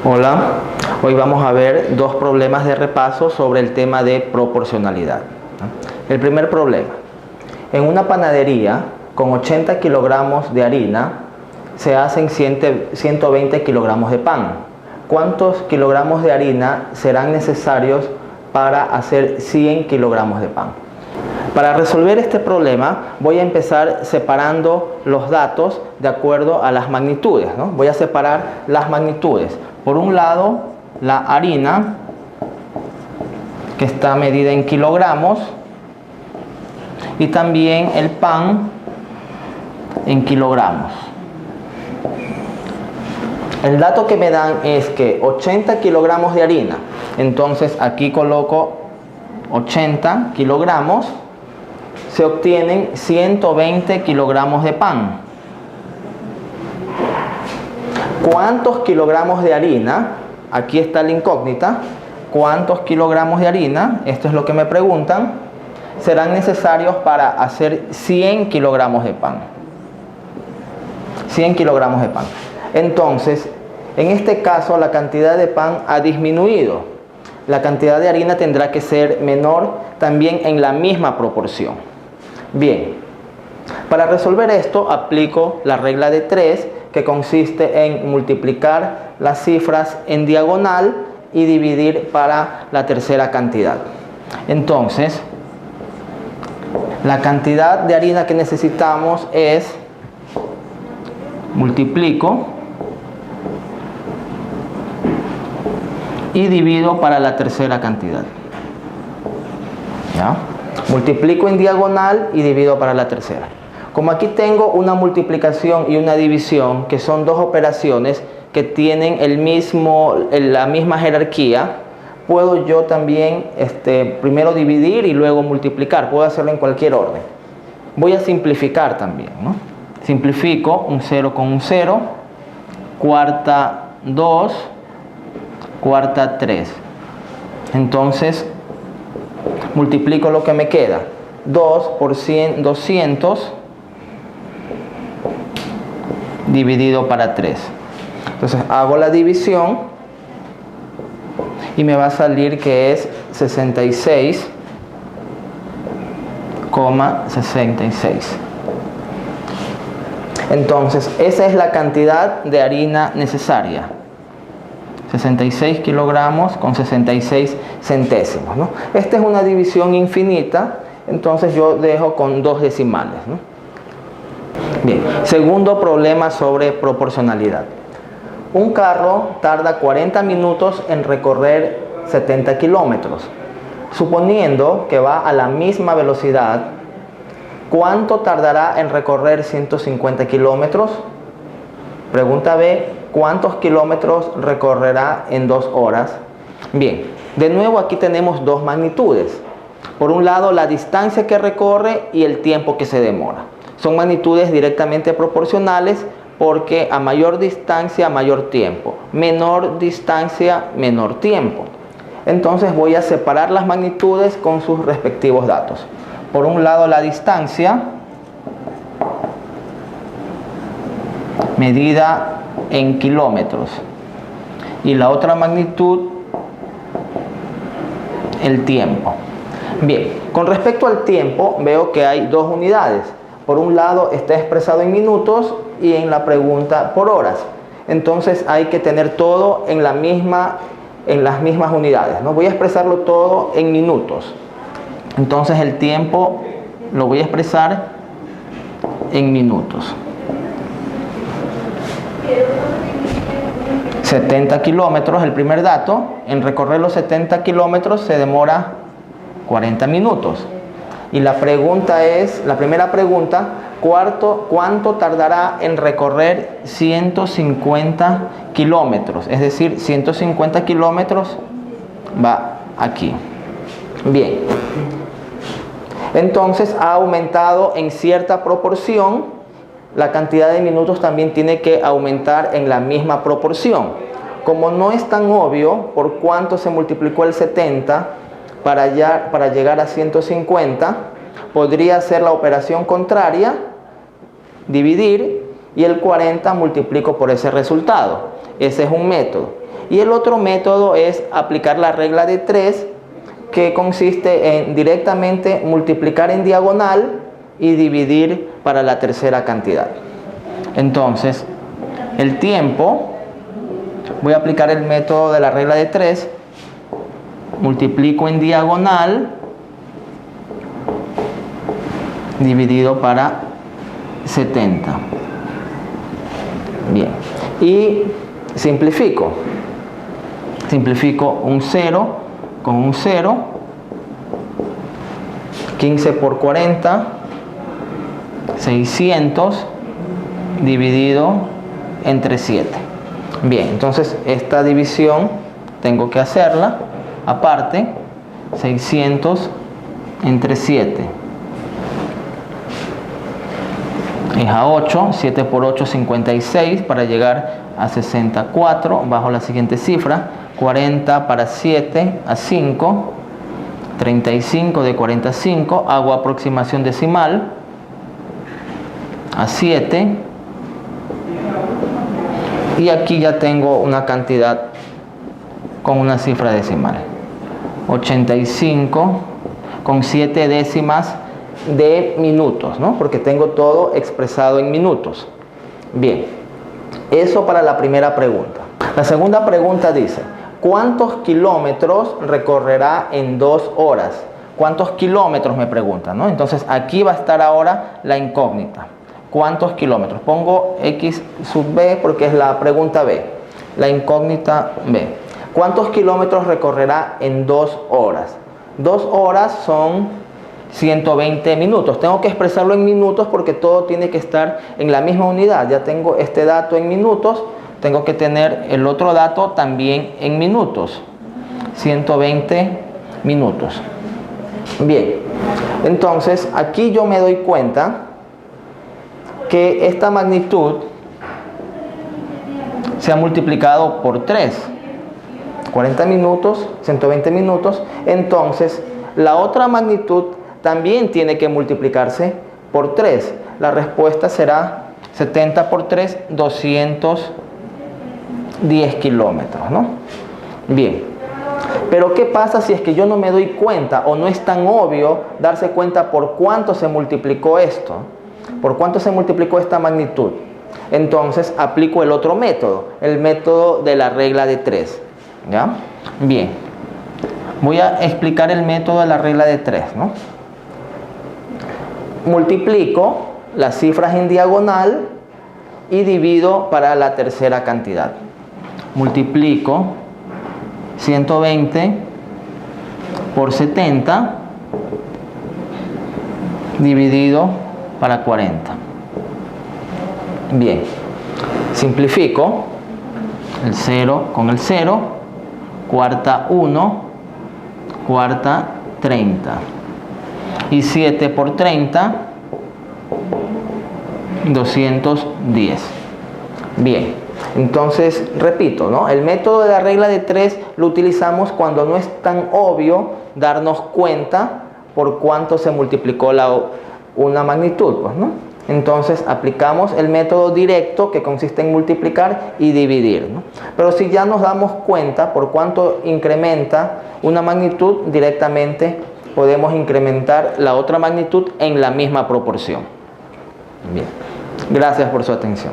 Hola, hoy vamos a ver dos problemas de repaso sobre el tema de proporcionalidad. El primer problema: en una panadería con 80 kilogramos de harina se hacen 120 kilogramos de pan. ¿Cuántos kilogramos de harina serán necesarios para hacer 100 kilogramos de pan? Para resolver este problema voy a empezar separando los datos de acuerdo a las magnitudes, ¿no? Voy a separar las magnitudes. Por un lado, la harina, que está medida en kilogramos, y también el pan en kilogramos. El dato que me dan es que 80 kilogramos de harina, entonces aquí coloco 80 kilogramos, se obtienen 120 kilogramos de pan. ¿Cuántos kilogramos de harina? Aquí está la incógnita. ¿Cuántos kilogramos de harina? Esto es lo que me preguntan. Serán necesarios para hacer 100 kilogramos de pan. 100 kilogramos de pan. Entonces, en este caso la cantidad de pan ha disminuido. La cantidad de harina tendrá que ser menor también en la misma proporción. Bien, para resolver esto aplico la regla de 3, que consiste en multiplicar las cifras en diagonal y dividir para la tercera cantidad. Entonces, la cantidad de harina que necesitamos es, multiplico y divido para la tercera cantidad. ¿Ya? Multiplico en diagonal y divido para la tercera. Como aquí tengo una multiplicación y una división, que son dos operaciones que tienen la misma jerarquía, puedo yo también primero dividir y luego multiplicar. Puedo hacerlo en cualquier orden. Voy a simplificar también, ¿no? Simplifico un 0 con un 0, cuarta 2, cuarta 3. Entonces, multiplico lo que me queda. 2 por 100, 200 dividido para 3. Entonces hago la división y me va a salir que es 66,66. Entonces esa es la cantidad de harina necesaria. 66 kilogramos con 66 centésimos, ¿no? Esta es una división infinita, entonces yo dejo con dos decimales, ¿no? Bien, segundo problema sobre proporcionalidad. Un carro tarda 40 minutos en recorrer 70 kilómetros. Suponiendo que va a la misma velocidad, ¿cuánto tardará en recorrer 150 kilómetros? Pregunta B, ¿cuántos kilómetros recorrerá en 2 horas? Bien, de nuevo aquí tenemos dos magnitudes. Por un lado, la distancia que recorre y el tiempo que se demora. Son magnitudes directamente proporcionales porque a mayor distancia, mayor tiempo. Menor distancia, menor tiempo. Entonces voy a separar las magnitudes con sus respectivos datos. Por un lado, la distancia medida en kilómetros. Y la otra magnitud, el tiempo. Bien, con respecto al tiempo, veo que hay dos unidades. Por un lado está expresado en minutos y en la pregunta por horas. Entonces hay que tener todo en las mismas unidades, ¿no? Voy a expresarlo todo en minutos. Entonces el tiempo lo voy a expresar en minutos. 70 kilómetros, el primer dato. En recorrer los 70 kilómetros se demora 40 minutos. Y la primera pregunta, ¿cuánto tardará en recorrer 150 kilómetros? Es decir, 150 kilómetros va aquí. Bien. Entonces ha aumentado en cierta proporción. La cantidad de minutos también tiene que aumentar en la misma proporción. Como no es tan obvio por cuánto se multiplicó el 70 para llegar a 150, podría hacer la operación contraria, dividir, y el 40 multiplico por ese resultado. Ese es un método. Y el otro método es aplicar la regla de 3, que consiste en directamente multiplicar en diagonal y dividir para la tercera cantidad. Entonces, el tiempo, voy a aplicar el método de la regla de 3, multiplico en diagonal, dividido para 70. Bien, y simplifico un 0 con un 0, 15 por 40, 600 dividido entre 7. Bien, entonces esta división tengo que hacerla aparte, 600 entre 7 es a 8, 7 por 8, 56, para llegar a 64, bajo la siguiente cifra, 40 para 7 a 5, 35 de 45, hago aproximación decimal, a 7, y aquí ya tengo una cantidad con una cifra decimal, 85 con 7 décimas de minutos, ¿no? Porque tengo todo expresado en minutos. Bien, eso para la primera pregunta. La segunda pregunta dice: ¿cuántos kilómetros recorrerá en 2 horas? ¿Cuántos kilómetros me preguntan, ¿no? Entonces aquí va a estar ahora la incógnita. ¿Cuántos kilómetros? Pongo X sub B porque es la pregunta B. La incógnita B. ¿Cuántos kilómetros recorrerá en 2 horas? 2 horas son 120 minutos. Tengo que expresarlo en minutos porque todo tiene que estar en la misma unidad. Ya tengo este dato en minutos, tengo que tener el otro dato también en minutos. 120 minutos. Bien, entonces aquí yo me doy cuenta que esta magnitud se ha multiplicado por 3. 40 minutos, 120 minutos. Entonces la otra magnitud también tiene que multiplicarse por 3. La respuesta será 70 por 3, 210 kilómetros, ¿no? Bien, pero ¿qué pasa si es que yo no me doy cuenta o no es tan obvio darse cuenta por cuánto se multiplicó esto? ¿Por cuánto se multiplicó esta magnitud? Entonces aplico el otro método, el método de la regla de 3, ¿ya? Bien, voy a explicar el método de la regla de 3, ¿no? Multiplico las cifras en diagonal y divido para la tercera cantidad. Multiplico 120 por 70 dividido para 40. Bien, simplifico el 0 con el 0, cuarta 1, cuarta 30. Y 7 por 30, 210. Bien, entonces repito, ¿no? El método de la regla de 3 lo utilizamos cuando no es tan obvio darnos cuenta por cuánto se multiplicó una magnitud, pues, ¿no? Entonces aplicamos el método directo, que consiste en multiplicar y dividir, ¿no? Pero si ya nos damos cuenta por cuánto incrementa una magnitud, directamente podemos incrementar la otra magnitud en la misma proporción. Bien, gracias por su atención.